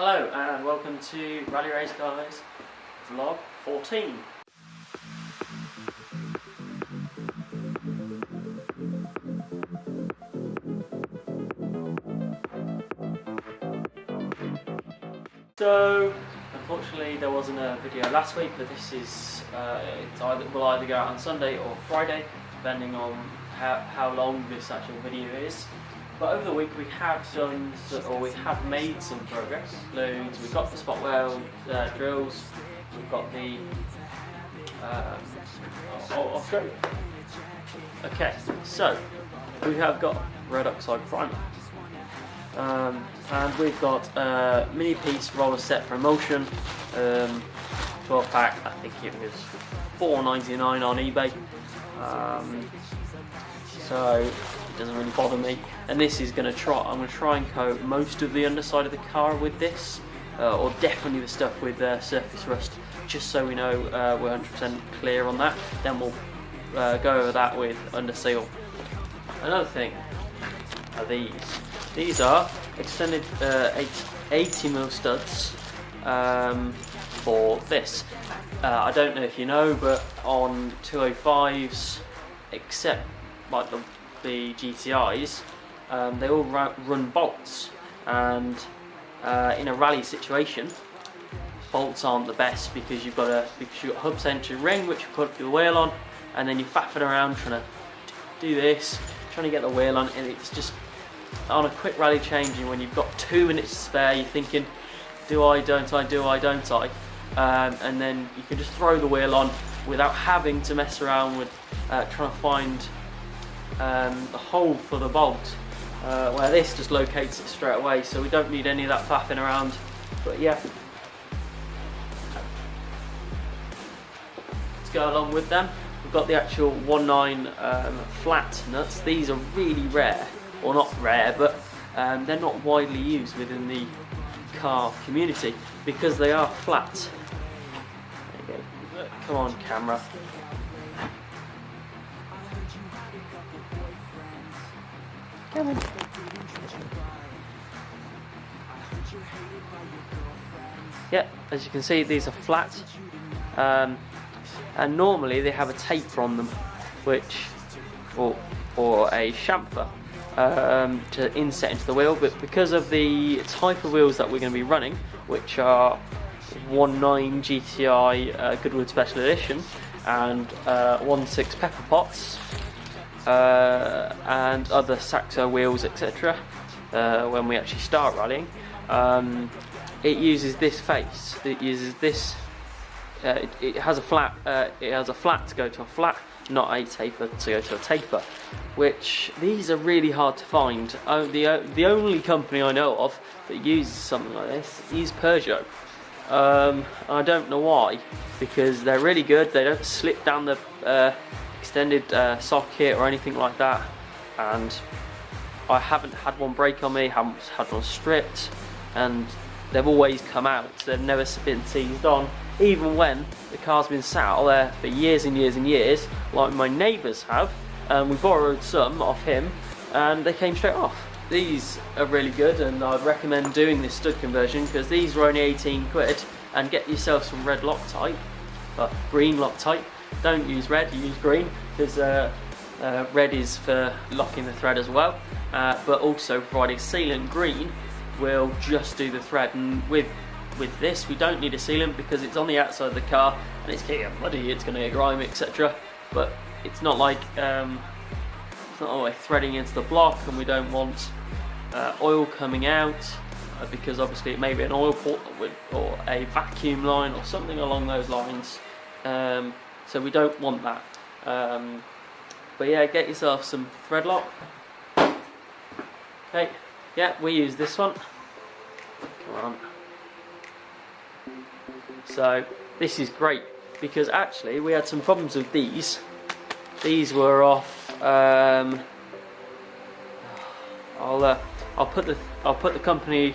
Hello and welcome to Rally Race Guys vlog 14. So unfortunately there wasn't a video last week, but this is will either go out on Sunday or Friday depending on how long this actual video is. But over the week we have made some progress. We've got the spot weld drills, we've got the I'll show you. Okay, so we have got red oxide primer, and we've got a mini piece roller set for emulsion, 12 pack. I think it was $4.99 on eBay. So it doesn't really bother me. And this is I'm going to try and coat most of the underside of the car with this, or definitely the stuff with surface rust, just so we know we're 100% clear on that. Then we'll go over that with under seal. Another thing are these. These are extended 80mm studs for this. I don't know if you know, but on 205s, except like the GTIs, they all run bolts, and in a rally situation bolts aren't the best because you've got a hub century ring which you put the wheel on, and then you're faffing around trying to do this, trying to get the wheel on, and it's just on a quick rally changing when you've got 2 minutes to spare, you're thinking, do I, don't I, do I, don't I, and then you can just throw the wheel on without having to mess around with trying to find the hole for the bolt, where this just locates it straight away, so we don't need any of that faffing around. But yeah, let's go along with them. We've got the actual 1/9 flat nuts. These are really rare, or not rare, but they're not widely used within the car community because they are flat. There you go. Come on, camera. Come on. Yeah, as you can see, these are flat, and normally they have a taper on them, which, or a chamfer to inset into the wheel. But because of the type of wheels that we're going to be running, which are 1/9 GTI Goodwood Special Edition and 1/6 pepper pots, and other Saxo wheels, etc. When we actually start rallying, it uses this face. It uses this. It has a flat. It has a flat to go to a flat, not a taper to go to a taper. Which these are really hard to find. The only company I know of that uses something like this is Peugeot. I don't know why, because they're really good. They don't slip down the extended socket or anything like that, and I haven't had one break on me, haven't had one stripped, and they've always come out. They've never been seized on, even when the car's been sat out there for years and years and years, like my neighbours have. We borrowed some off him and they came straight off. These are really good, and I'd recommend doing this stud conversion because these are only 18 quid, and get yourself some red Loctite, green Loctite. Don't use red, use green, because red is for locking the thread as well, but also providing sealant green will just do the thread. And with this we don't need a sealant because it's on the outside of the car and it's going to get muddy, it's going to get grimy, etc. But it's not like it's not always threading into the block, and we don't want oil coming out, because obviously it may be an oil port or a vacuum line or something along those lines. So we don't want that. But yeah, get yourself some thread lock. Okay, yeah, we use this one. Come on. So this is great because actually we had some problems with these. These were off. I'll put the company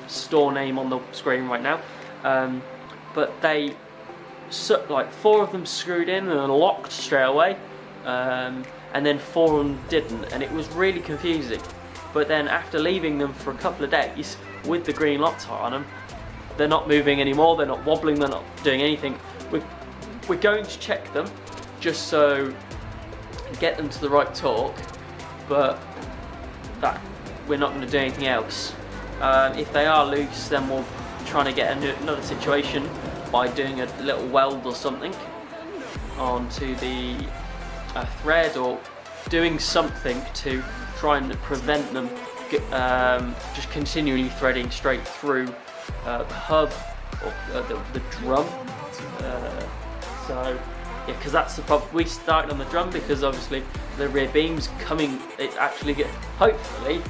store name on the screen right now. But they, like 4 of them screwed in and locked straight away, and then 4 of them didn't, and it was really confusing. But then after leaving them for a couple of days, with the green Loctite on them, they're not moving anymore, they're not wobbling, they're not doing anything. We're going to check them just so get them to the right torque, but that we're not going to do anything else. If they are loose, then we'll try to get another situation by doing a little weld or something onto the thread, or doing something to try and prevent them just continually threading straight through the hub or the drum. So yeah, because that's the problem. We started on the drum because obviously the rear beam's coming. It's actually hopefully,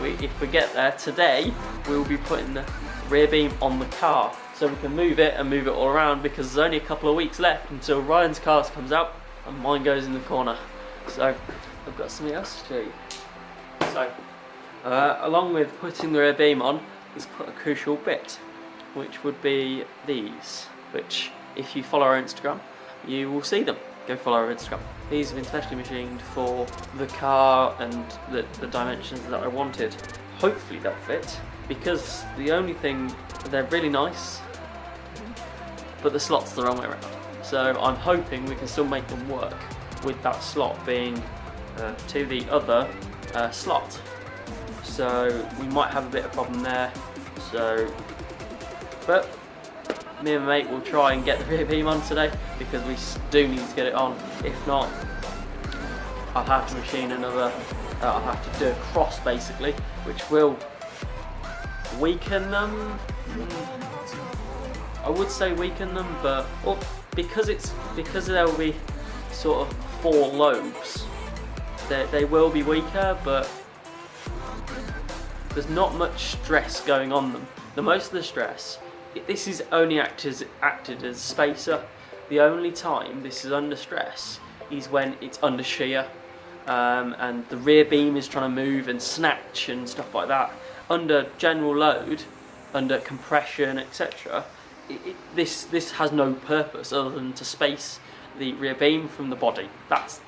if we get there today, we will be putting the rear beam on the car so we can move it and move it all around, because there's only a couple of weeks left until Ryan's car comes out and mine goes in the corner. So I've got something else to show you. So along with putting the rear beam on is quite a crucial bit, which would be these, which if you follow our Instagram you will see them. Go follow our Instagram. These have been specially machined for the car and the dimensions that I wanted. Hopefully they'll fit, because the only thing, they're really nice, but the slot's the wrong way around. So I'm hoping we can still make them work with that slot being to the other slot. So we might have a bit of problem there. So, but me and my mate will try and get the rear beam on today, because we do need to get it on. If not, I'll have to machine another, I'll have to do a cross basically, which will weaken them. I would say weaken them, but because there will be sort of 4 lobes, they will be weaker, but there's not much stress going on them. The most of the stress, this is only acted as spacer. The only time this is under stress is when it's under shear, and the rear beam is trying to move and snatch and stuff like that. Under general load, under compression, etc., this has no purpose other than to space the rear beam from the body. That's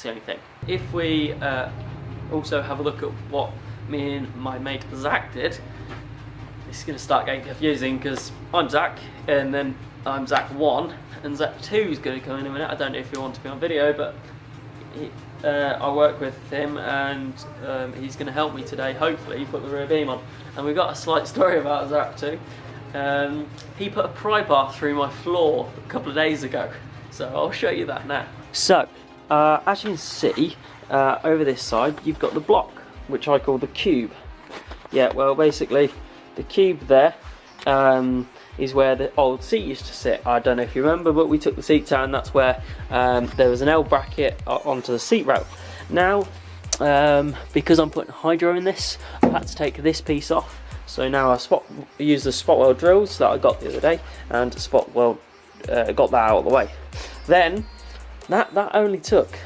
the only thing. If we also have a look at what me and my mate Zach did, it's going to start getting confusing, because I'm Zach and then I'm Zach 1 and Zach 2 is going to come in a minute. I don't know if you want to be on video, but I work with him, and he's going to help me today, hopefully, put the rear beam on. And we've got a slight story about Zach too. He put a pry bar through my floor a couple of days ago, so I'll show you that now. So as you can see, over this side you've got the block, which I call the cube. Yeah, well basically the cube there is where the old seat used to sit. I don't know if you remember, but we took the seats out, and that's where there was an L bracket onto the seat rail. Now, because I'm putting hydro in this, I've had to take this piece off. So now I use the spot weld drills that I got the other day, and spot weld got that out of the way. Then that only took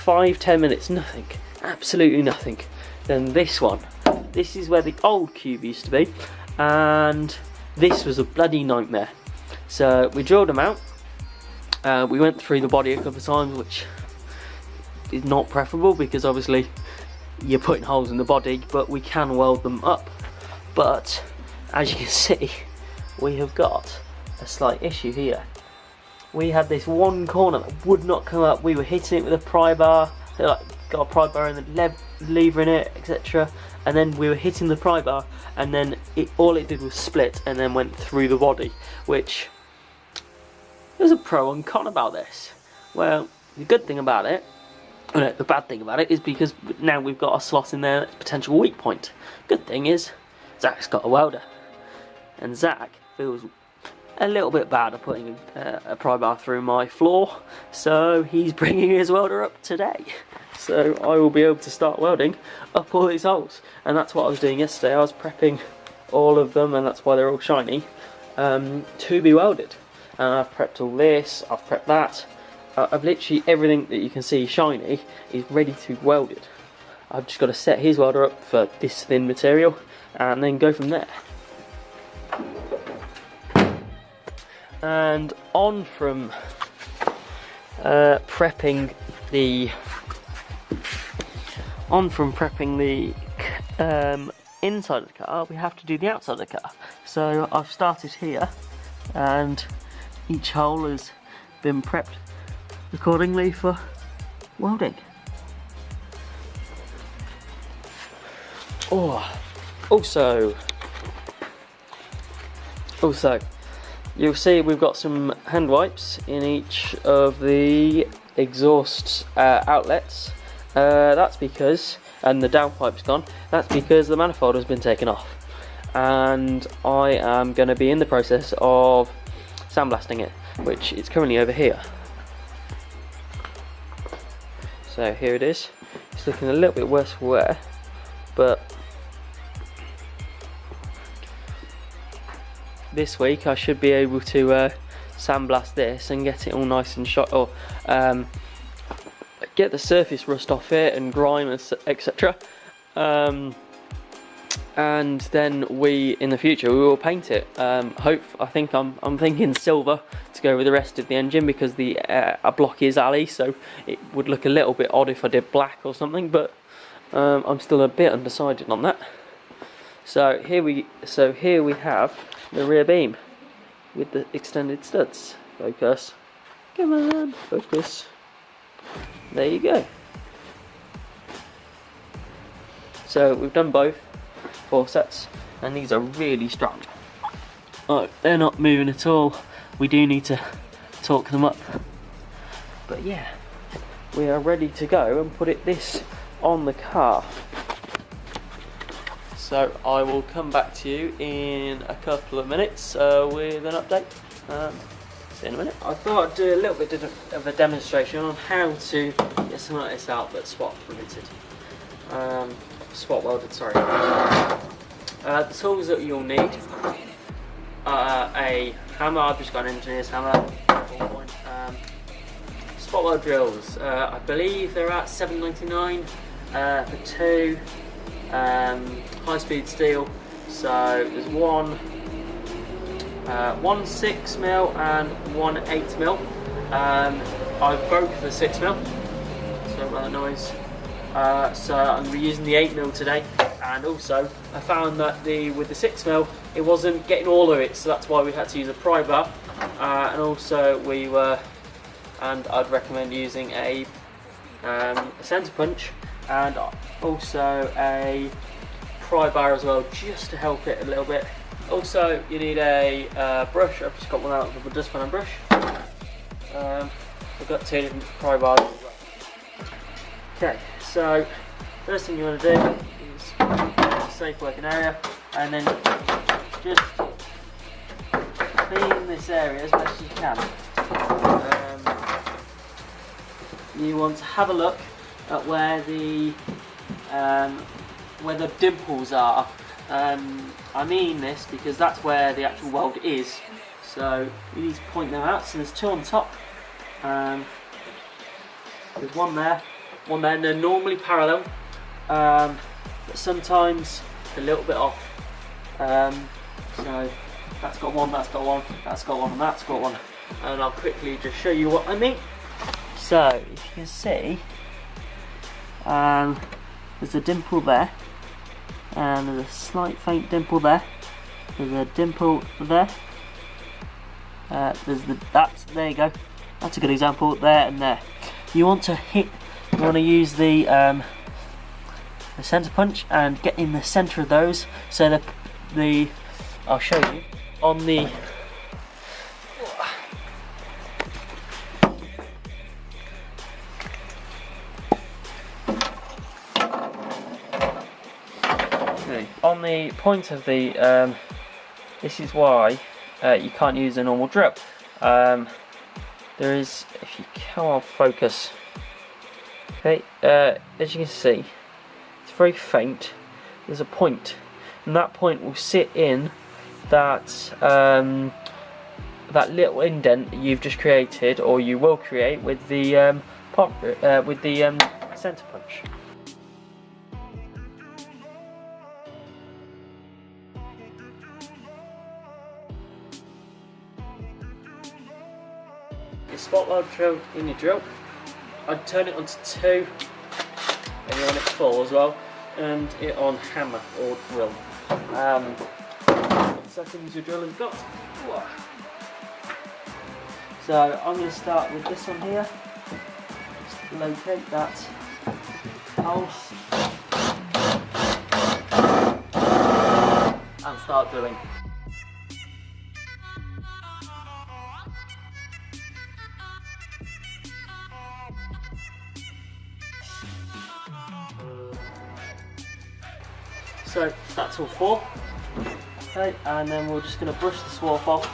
5-10 minutes, nothing, absolutely nothing. Then this one, this is where the old cube used to be, and this was a bloody nightmare. So we drilled them out. We went through the body a couple of times, which is not preferable, because obviously you're putting holes in the body, but we can weld them up. But as you can see, we have got a slight issue here. We had this one corner that would not come up. We were hitting it with a pry bar, so like got a pry bar and the lever in it, etc. And then we were hitting the pry bar, and then all it did was split and then went through the body, which there's a pro and con about this. Well, the good thing about it, no, the bad thing about it, is because now we've got a slot in there that's a potential weak point. Good thing is Zach's got a welder, and Zach feels a little bit bad at putting a pry bar through my floor, so he's bringing his welder up today. So I will be able to start welding up all these holes, and that's what I was doing yesterday. I was prepping all of them, and that's why they're all shiny, to be welded. And I've prepped all this, I've prepped that. I've literally everything that you can see shiny is ready to be welded. I've just got to set his welder up for this thin material and then go from there. And on from prepping the inside of the car, we have to do the outside of the car. So I've started here, and each hole has been prepped accordingly for welding. Oh, also, you'll see we've got some hand wipes in each of the exhaust outlets. That's because, and the downpipe's gone, that's because the manifold has been taken off. And I am going to be in the process of sandblasting it, which is currently over here. So here it is. It's looking a little bit worse for wear, but this week I should be able to sandblast this and get it all nice and shot, or get the surface rust off it and grime, etc. And then in the future we will paint it. I think I'm thinking silver to go with the rest of the engine, because the block is alley, so it would look a little bit odd if I did black or something. But I'm still a bit undecided on that. So here we have the rear beam with the extended studs. Focus. Come on, focus. There you go. So we've done both 4 sets, and these are really strong. Oh, they're not moving at all. We do need to torque them up. But yeah, we are ready to go and put this on the car. So I will come back to you in a couple of minutes with an update. See you in a minute. I thought I'd do a little bit of a demonstration on how to get something like this out that's spot welded, sorry. The tools that you'll need are a hammer. I've just got an engineer's hammer, spot weld drills. I believe they're at $7.99 for 2. High speed steel, so there's one 6mm and one 8mm. I broke the 6mm, so about the noise. So I'm going to be using the 8mm today, and also I found that with the 6mm it wasn't getting all of it, so that's why we had to use a pry bar. And also I'd recommend using a centre punch and also a pry bar as well, just to help it a little bit. Also you need a brush. I've just got one out of a dustpan and brush. I've got 2 different pry bars as well. Okay, so first thing you want to do is a safe working area, and then just clean this area as best you can. You want to have a look at where the dimples are. I mean this because that's where the actual weld is, so you need to point them out. So there's 2 on top, there's one there, and they're normally parallel, but sometimes a little bit off. So that's got one, that's got one, that's got one, and that's got one, and I'll quickly just show you what I mean. So if you can see, there's a dimple there, and there's a slight faint dimple there. There's a dimple there. There you go. That's a good example, there and there. You want to use the centre punch and get in the centre of those, so that I'll show you on the point of the this is why you can't use a normal drill. There is, if you come on focus, okay, as you can see, it's very faint. There's a point, and that point will sit in that that little indent that you've just created, or you will create with the centre punch. Your spot weld drill in your drill, I'd turn it onto 2 and you want it full as well. and it on hammer or drill. Settings your drill has got. So I'm going to start with this one here. Just locate that hole and start drilling. So that's all 4. Okay, and then we're just going to brush the swarf off,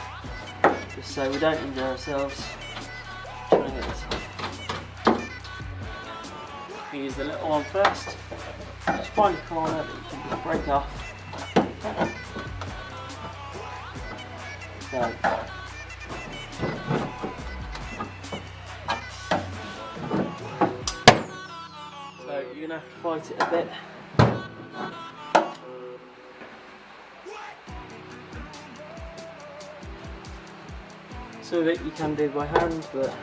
just so we don't injure ourselves. Trying to get this off. We use the little one first. Just find a corner that you can just break off. So you're going to have to fight it a bit. So that you can do by hand, but